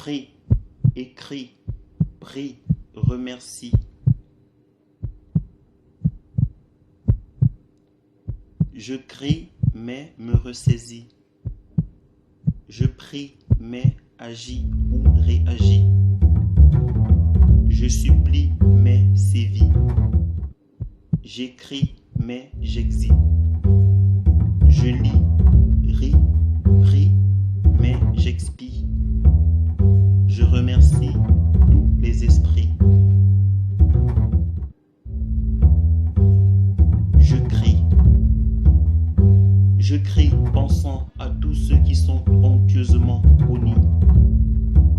Crie, écris, prie, remercie. Je crie, mais me ressaisis. Je prie, mais agis ou réagis. Je supplie, mais sévis. J'écris, mais j'existe. Je lis, ris, prie, mais j'expie. Je remercie tous les esprits. Je crie pensant à tous ceux qui sont honteusement honnis,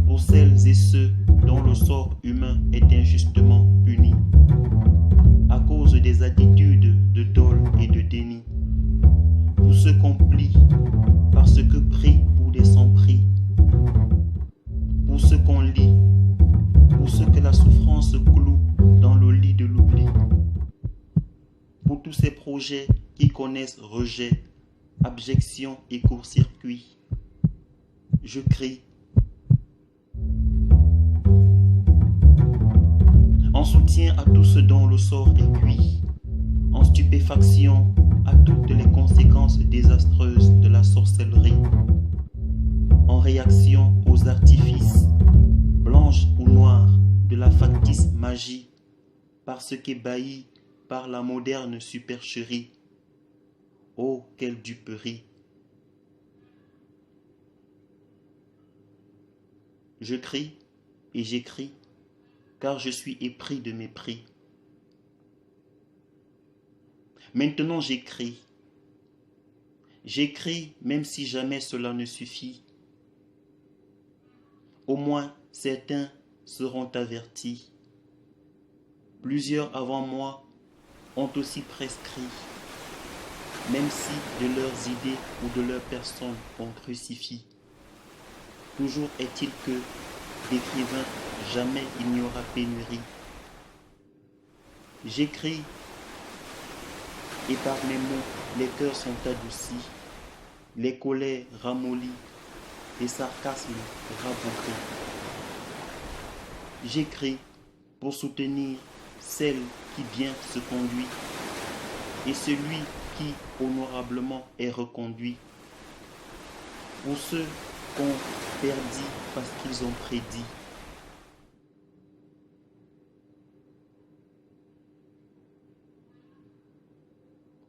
pour celles et ceux dont le sort humain est injustement puni, à cause des attitudes de dol et de déni, pour ceux qu'on plie parce que pris pour des sans-prix, pour ceux qu'on lit, pour ceux que la souffrance cloue dans le lit de l'oubli, pour tous ces projets qui connaissent rejet, abjection et court-circuit. Je crie. En soutien à tous ceux dont le sort est cuit, en stupéfaction à toutes les conséquences désastreuses de la sorcellerie, en réaction aux artifices, blanches ou noirs, de la factice magie, parce qu'ébahis par la moderne supercherie. Oh, quelle duperie! Je crie et j'écris, car je suis épris de mépris. Maintenant j'écris. J'écris même si jamais cela ne suffit. Au moins certains seront avertis. Plusieurs avant moi ont aussi prescrit. Même si de leurs idées ou de leur personne on crucifie. Toujours est-il que d'écrivains jamais il n'y aura pénurie. J'écris et par mes mots les cœurs sont adoucis, les colères ramollies, les sarcasmes rabougris. J'écris pour soutenir celle qui bien se conduit et celui qui honorablement est reconduit. Pour ceux qu'on perdit parce qu'ils ont prédit.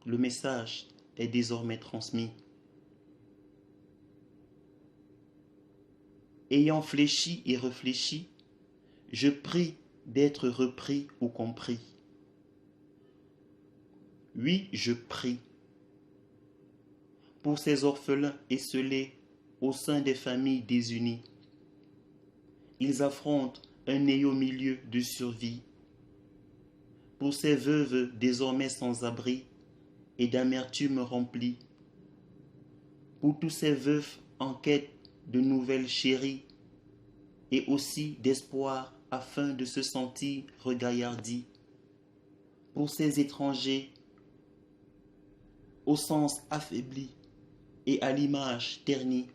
Le message est désormais transmis. Ayant fléchi et réfléchi, je prie d'être repris ou compris. Oui, je prie pour ces orphelins esselés au sein des familles désunies. Ils affrontent un néant milieu de survie. Pour ces veuves désormais sans abri et d'amertume remplies. Pour tous ces veufs en quête de nouvelles chéries et aussi d'espoir afin de se sentir regaillardis. Pour ces étrangers au sens affaibli et à l'image ternie.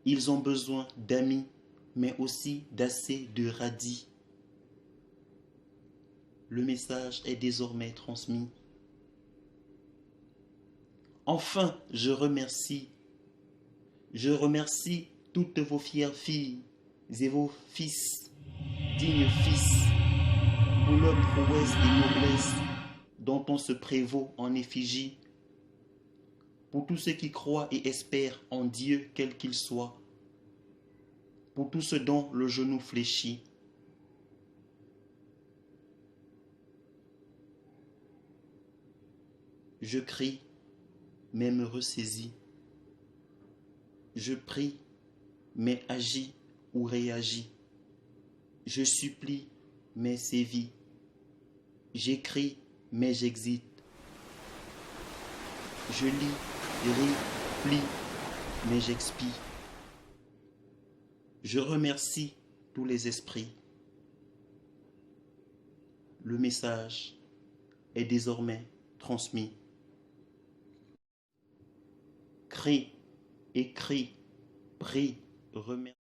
Ils ont besoin d'amis, mais aussi d'assez de radis. Le message est désormais transmis. Enfin, je remercie toutes vos fières filles et vos fils, dignes fils, pour leur prouesse et noblesse dont on se prévaut en effigie. Pour tous ceux qui croient et espèrent en Dieu quel qu'il soit, pour tous ceux dont le genou fléchit. Je crie, mais me ressaisis. Je prie, mais agis ou réagis. Je supplie, mais sévis. J'écris, mais j'existe. Je lis, ris, plie, mais j'expie. Je remercie tous les esprits. Le message est désormais transmis. Crie, écris, prie, remercie.